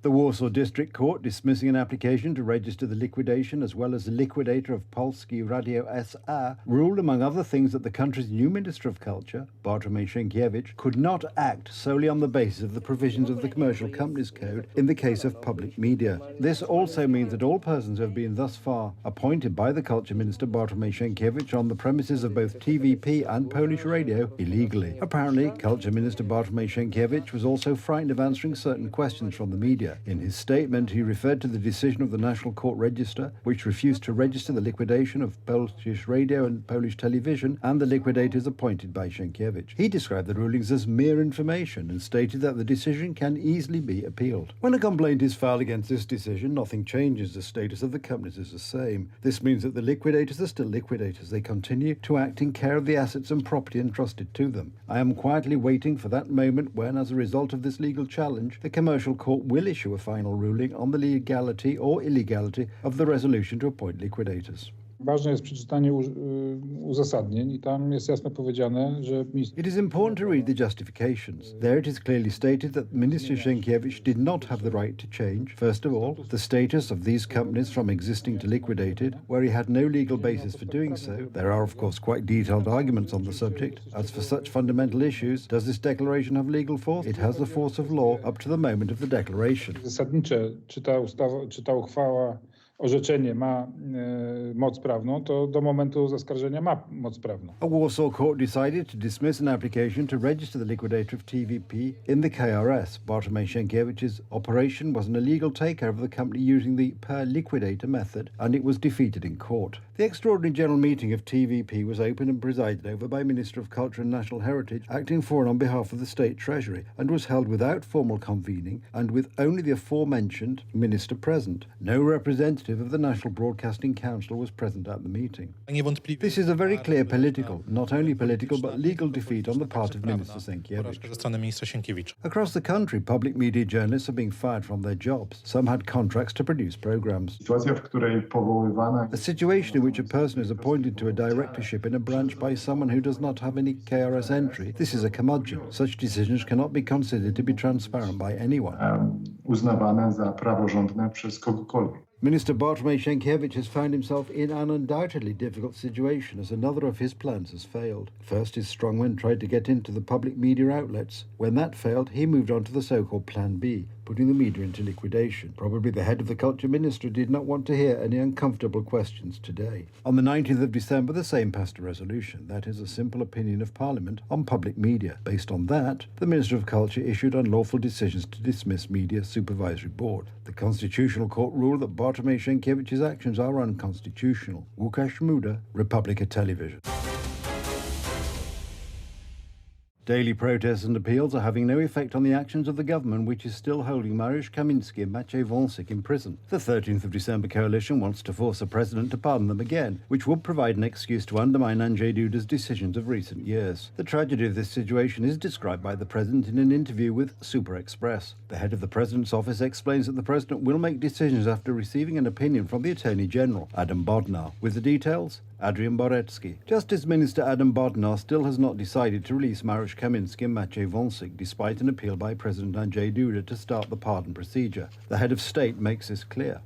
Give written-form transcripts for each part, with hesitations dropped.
The Warsaw District Court, dismissing an application to register the liquidation as well as the liquidator of Polski Radio S.A., ruled, among other things, that the country's new Minister of Culture, Bartłomiej Sienkiewicz, could not act solely on the basis of the provisions of the Commercial Companies Code in the case of public media. This also means that all persons who have been thus far appointed by the Culture Minister Bartłomiej Sienkiewicz on the premises of both TVP and Polish Radio illegally. Apparently, Culture Minister Bartłomiej Sienkiewicz was also frightened of answering certain questions from the media. In his statement, he referred to the decision of the National Court Register, which refused to register the liquidation of Polish Radio and Polish television and the liquidators appointed by Sienkiewicz. He described the rulings as mere information and stated that the decision can easily be appealed. When a complaint is filed against this decision, nothing changes. The status of the companies is the same. This means that the liquidators are still liquidators. They continue to act in care of the assets and property entrusted to them. I am quietly waiting for that moment when, as a result of this legal challenge, the Commercial Court will issue a final ruling on the legality or illegality of the resolution to appoint liquidators. Ważne jest przeczytanie uzasadnień i tam jest jasno powiedziane, że... It is important to read the justifications. There it is clearly stated that Minister Sienkiewicz did not have the right to change, first of all, the status of these companies from existing to liquidated, where he had no legal basis for doing so. There are, of course, quite detailed arguments on the subject. As for such fundamental issues, does this declaration have legal force? It has the force of law up to the moment of the declaration. Zasadnicze, czy ta uchwała, orzeczenie ma moc prawną, to do momentu zaskarżenia ma moc prawną. A Warsaw court decided to dismiss an application to register the liquidator of TVP in the KRS. Bartłomiej Sienkiewicz's operation was an illegal takeover of the company using the per liquidator method, and it was defeated in court. The extraordinary general meeting of TVP was opened and presided over by Minister of Culture and National Heritage, acting for and on behalf of the State Treasury, and was held without formal convening and with only the aforementioned minister present. No representative of the National Broadcasting Council was present at the meeting. This is a very clear political, not only political, but legal defeat on the part of Minister Sienkiewicz. Across the country, public media journalists are being fired from their jobs. Some had contracts to produce programs. A situation in which a person is appointed to a directorship in a branch by someone who does not have any KRS entry, this is a curmudgeon. Such decisions cannot be considered to be transparent by anyone. Uznawane za praworządne przez kogokolwiek. Minister Bartłomiej Sienkiewicz has found himself in an undoubtedly difficult situation as another of his plans has failed. First, his strongmen tried to get into the public media outlets. When that failed, he moved on to the so-called Plan B, putting the media into liquidation. Probably the head of the Culture Ministry did not want to hear any uncomfortable questions today. On the 19th of December, the Sejm passed a resolution, that is, a simple opinion of Parliament on public media. Based on that, the Minister of Culture issued unlawful decisions to dismiss Media Supervisory Board. The Constitutional Court ruled that Bartłomiej Sienkiewicz's actions are unconstitutional. Łukasz Muda, Republica Television. Daily protests and appeals are having no effect on the actions of the government, which is still holding Marish Kaminsky and Maciej Wąsik in prison. The 13th of December coalition wants to force the president to pardon them again, which would provide an excuse to undermine Andrzej Duda's decisions of recent years. The tragedy of this situation is described by the president in an interview with Super Express. The head of the president's office explains that the president will make decisions after receiving an opinion from the Attorney General, Adam Bodnar. With the details, Adrian Borecki. Justice Minister Adam Bodnar still has not decided to release Marish Kaminsky and Maciej Wąsik, despite an appeal by President Andrzej Duda to start the pardon procedure. The head of state makes this clear.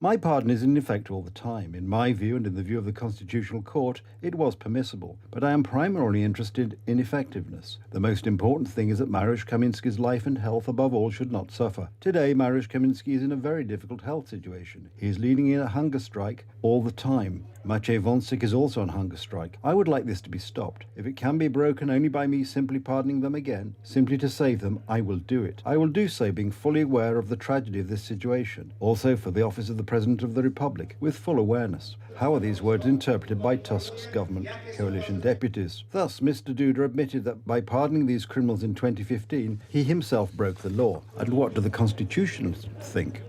My pardon is in effect all the time. In my view and in the view of the Constitutional Court, it was permissible. But I am primarily interested in effectiveness. The most important thing is that Marish Kaminsky's life and health above all should not suffer. Today, Marish Kaminsky is in a very difficult health situation. He is leading a hunger strike all the time. Maciej Wąsik is also on hunger strike. I would like this to be stopped. If it can be broken only by me simply pardoning them again, simply to save them, I will do it. I will do so being fully aware of the tragedy of this situation. Also for the office of the President of the Republic, with full awareness. How are these words interpreted by Tusk's government coalition deputies? Thus, Mr. Duda admitted that by pardoning these criminals in 2015, he himself broke the law. And what do the constitutionalists think?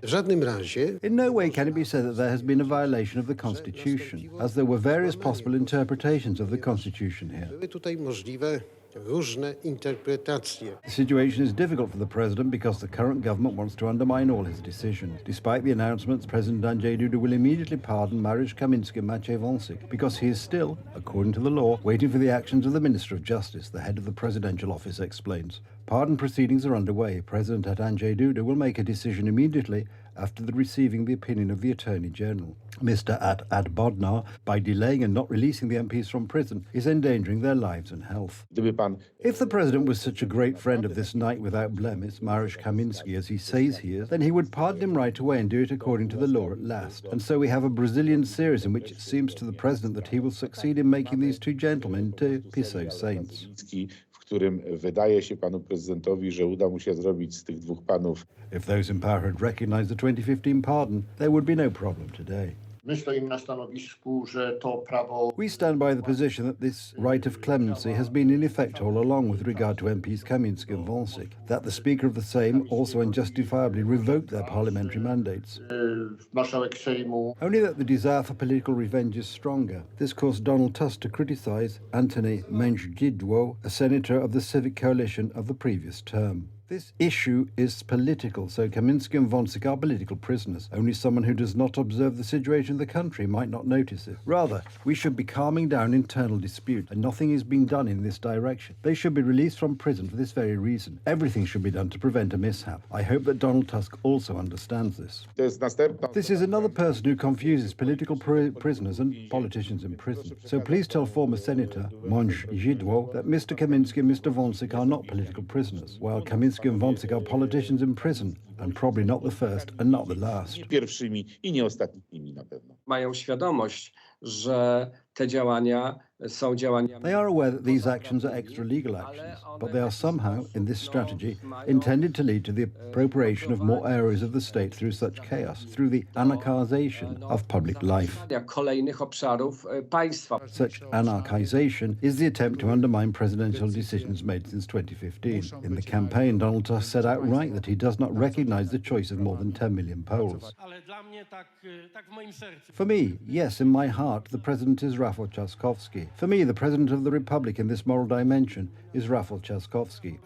In no way can it be said that there has been a violation of the Constitution, as there were various possible interpretations of the Constitution here. różne interpretacje. The situation is difficult for the president because the current government wants to undermine all his decisions. Despite the announcements, President Andrzej Duda will immediately pardon Marish Kaminsky and Maciej Wąsik because he is still, according to the law, waiting for the actions of the Minister of Justice, the head of the presidential office explains. Pardon proceedings are underway. President Andrzej Duda will make a decision immediately after receiving the opinion of the Attorney General. Mr. Bodnar, by delaying and not releasing the MPs from prison, is endangering their lives and health. If the president was such a great friend of this knight without blemish, Marish Kaminsky, as he says he is, then he would pardon him right away and do it according to the law at last. And so we have a Brazilian series in which it seems to the president that he will succeed in making these two gentlemen into Piso saints. W którym wydaje się panu prezydentowi, że uda mu się zrobić z tych dwóch panów. If those in power had recognized the 2015 pardon, there would be no problem today. My stoimy na stanowisku, że to prawo... We stand by the position that this right of clemency has been in effect all along with regard to MPs Kaminsky and Wąsik, that the Speaker of the Sejm also unjustifiably revoked their parliamentary mandates. Marszałek Sejmu... Only that the desire for political revenge is stronger. This caused Donald Tusk to criticize Antony Mężydło, a senator of the Civic Coalition of the previous term. This issue is political, so Kaminsky and Wąsik are political prisoners. Only someone who does not observe the situation of the country might not notice it. Rather, we should be calming down internal dispute, and nothing is being done in this direction. They should be released from prison for this very reason. Everything should be done to prevent a mishap. I hope that Donald Tusk also understands this. This is another person who confuses political prisoners and politicians in prison. So please tell former Senator Mężydło that Mr. Kaminsky and Mr. Wąsik are not political prisoners, while Kaminsky and Wąsik are politicians in prison, and probably not the first and not the last. Pierwszymi i nie ostatnimi na pewno. Mają świadomość, że te działania są działaniami... They are aware that these actions are extra-legal actions, but they are somehow, in this strategy, intended to lead to the appropriation of more areas of the state through such chaos, through the anarchization of public life. Kolejnych obszarów państwa. Such anarchization is the attempt to undermine presidential decisions made since 2015. In the campaign, Donald Tusk said outright that he does not recognize the choice of more than 10 million Poles. For me, yes, in my heart, the president is Rafał Trzaskowski. For me, the president of the republic in this moral dimension is Rafał Trzaskowski.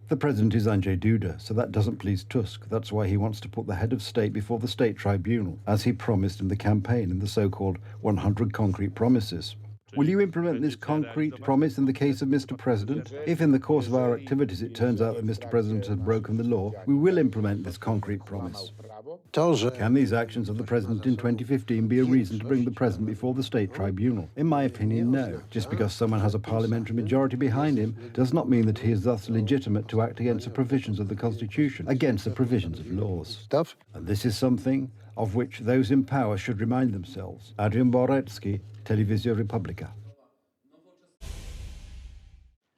The president is Andrzej Duda, so that doesn't please Tusk. That's why he wants to put the head of state before the state tribunal, as he promised in the campaign in the so-called 100 concrete promises. Will you implement this concrete promise in the case of Mr. President? If in the course of our activities it turns out that Mr. President has broken the law, we will implement this concrete promise. Can these actions of the President in 2015 be a reason to bring the President before the State Tribunal? In my opinion, no. Just because someone has a parliamentary majority behind him does not mean that he is thus legitimate to act against the provisions of the Constitution, against the provisions of laws. And this is something of which those in power should remind themselves. Adrian Borecki, Telewizja Republika.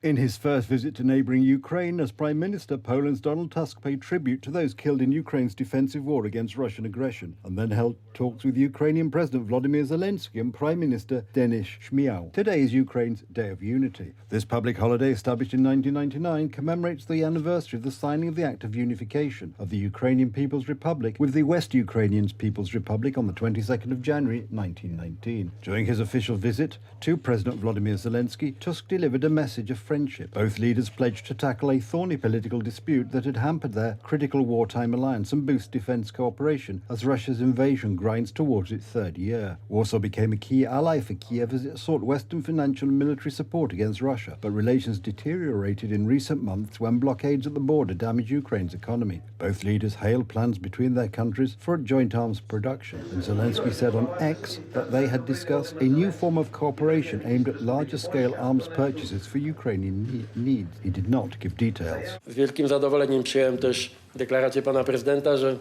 In his first visit to neighbouring Ukraine as Prime Minister, Poland's Donald Tusk paid tribute to those killed in Ukraine's defensive war against Russian aggression, and then held talks with Ukrainian President Volodymyr Zelensky and Prime Minister Denis Shmyhal. Today is Ukraine's Day of Unity. This public holiday, established in 1999, commemorates the anniversary of the signing of the Act of Unification of the Ukrainian People's Republic with the West Ukrainian People's Republic on the 22nd of January 1919. During his official visit to President Volodymyr Zelensky, Tusk delivered a message of friendship. Both leaders pledged to tackle a thorny political dispute that had hampered their critical wartime alliance and boost defence cooperation as Russia's invasion grinds towards its third year. Warsaw became a key ally for Kiev as it sought Western financial and military support against Russia, but relations deteriorated in recent months when blockades at the border damaged Ukraine's economy. Both leaders hailed plans between their countries for joint arms production, and Zelensky said on X that they had discussed a new form of cooperation aimed at larger-scale arms purchases for Ukrainian needs. He did not give details. Z wielkim zadowoleniem przyjąłem też deklarację pana prezydenta, że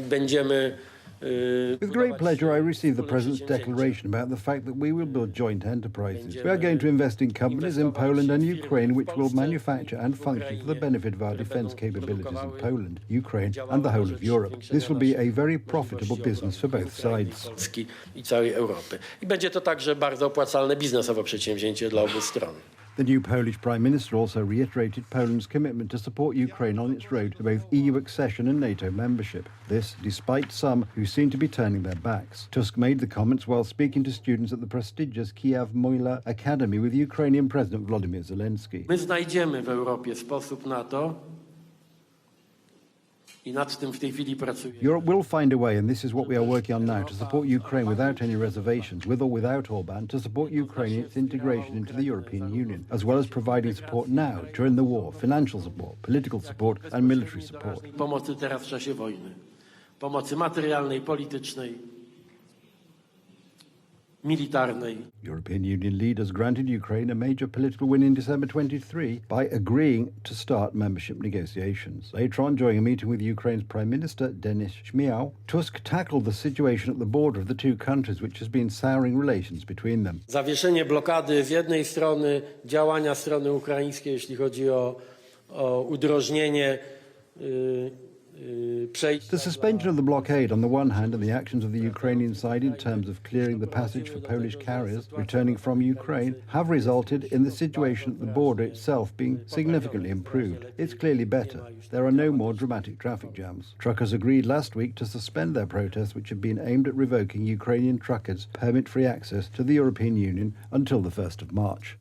będziemy With great pleasure, I received the President's declaration about the fact that we will build joint enterprises. We are going to invest in companies in Poland and Ukraine which will manufacture and function for the benefit of our defence capabilities in Poland, Ukraine and the whole of Europe. This will be a very profitable business for both sides. I całej Europy. I będzie to także bardzo opłacalne biznesowo przedsięwzięcie dla obu stron. The new Polish Prime Minister also reiterated Poland's commitment to support Ukraine on its road to both EU accession and NATO membership. This, despite some who seem to be turning their backs. Tusk made the comments while speaking to students at the prestigious Kiev Mohyla Academy with Ukrainian President Volodymyr Zelensky. My znajdziemy w Europie sposób na to i nad tym w tej chwili pracujemy. Europe will find a way, and this is what we are working on now, to support Ukraine without any reservations, with or without Orban, to support Ukraine in its integration into the European Union, as well as providing support now, during the war, financial support, political support and military support. Pomocy teraz w czasie wojny. Pomocy materialnej, politycznej, militarnej. European Union leaders granted Ukraine a major political win in December 23 by agreeing to start membership negotiations. Later on, during a meeting with Ukraine's Prime Minister Denis Shmyhal, Tusk tackled the situation at the border of the two countries, which has been souring relations between them. Zawieszenie blokady z jednej strony, działania strony ukraińskiej, jeśli chodzi o udrożnienie The suspension of the blockade on the one hand and the actions of the Ukrainian side in terms of clearing the passage for Polish carriers returning from Ukraine have resulted in the situation at the border itself being significantly improved. It's clearly better. There are no more dramatic traffic jams. Truckers agreed last week to suspend their protests, which had been aimed at revoking Ukrainian truckers' permit-free access to the European Union until the 1st of March.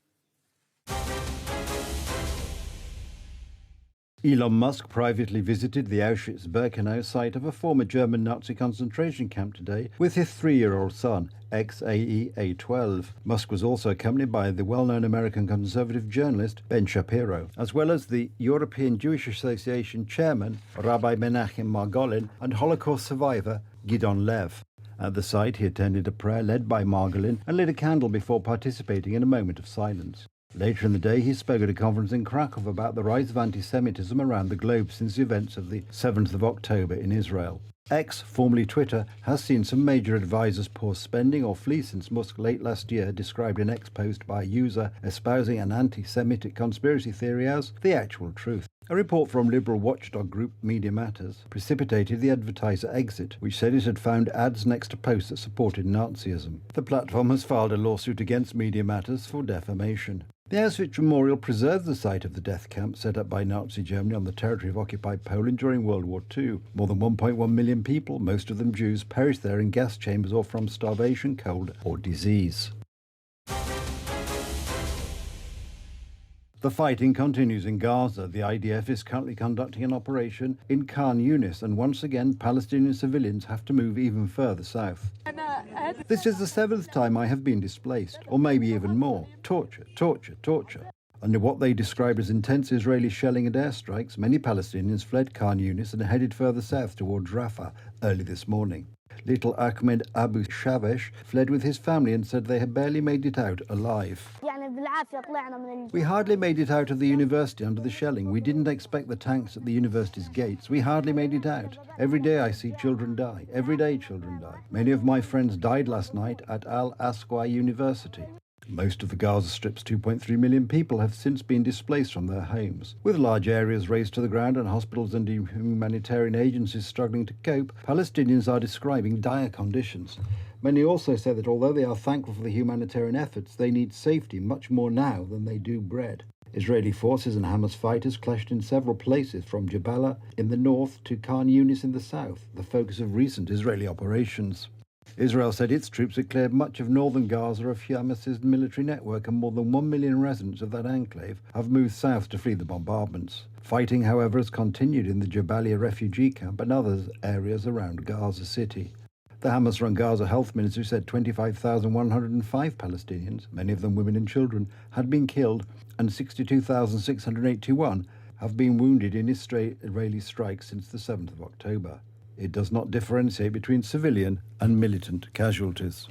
Elon Musk privately visited the Auschwitz-Birkenau site of a former German Nazi concentration camp today with his 3-year-old son, ex-AE-A12. Musk was also accompanied by the well-known American conservative journalist Ben Shapiro, as well as the European Jewish Association chairman, Rabbi Menachem Margolin, and Holocaust survivor Gidon Lev. At the site, he attended a prayer led by Margolin and lit a candle before participating in a moment of silence. Later in the day, he spoke at a conference in Krakow about the rise of anti-Semitism around the globe since the events of the 7th of October in Israel. X, formerly Twitter, has seen some major advisors pause spending or flee since Musk late last year described an X post by a user espousing an anti-Semitic conspiracy theory as the actual truth. A report from liberal watchdog group Media Matters precipitated the advertiser exit, which said it had found ads next to posts that supported Nazism. The platform has filed a lawsuit against Media Matters for defamation. The Auschwitz Memorial preserves the site of the death camp set up by Nazi Germany on the territory of occupied Poland during World War II. More than 1.1 million people, most of them Jews, perished there in gas chambers or from starvation, cold or disease. The fighting continues in Gaza. The IDF is currently conducting an operation in Khan Yunis, and once again Palestinian civilians have to move even further south. This is the 7th time I have been displaced, or maybe even more. Torture, torture, torture. Under what they describe as intense Israeli shelling and airstrikes, many Palestinians fled Khan Yunis and headed further south towards Rafah early this morning. Little Ahmed Abu Shavesh fled with his family and said they had barely made it out alive. We hardly made it out of the university under the shelling. We didn't expect the tanks at the university's gates. We hardly made it out. Every day I see children die. Every day children die. Many of my friends died last night at Al-Asqa University. Most of the Gaza Strip's 2.3 million people have since been displaced from their homes. With large areas razed to the ground and hospitals and humanitarian agencies struggling to cope, Palestinians are describing dire conditions. Many also say that although they are thankful for the humanitarian efforts, they need safety much more now than they do bread. Israeli forces and Hamas fighters clashed in several places, from Jabalia in the north to Khan Yunis in the south, the focus of recent Israeli operations. Israel said its troops had cleared much of northern Gaza of Hamas's military network, and more than 1 million residents of that enclave have moved south to flee the bombardments. Fighting, however, has continued in the Jabalia refugee camp and other areas around Gaza City. The Hamas-run Gaza health ministry said 25,105 Palestinians, many of them women and children, had been killed, and 62,681 have been wounded in Israeli strikes since the 7th of October. It does not differentiate between civilian and militant casualties.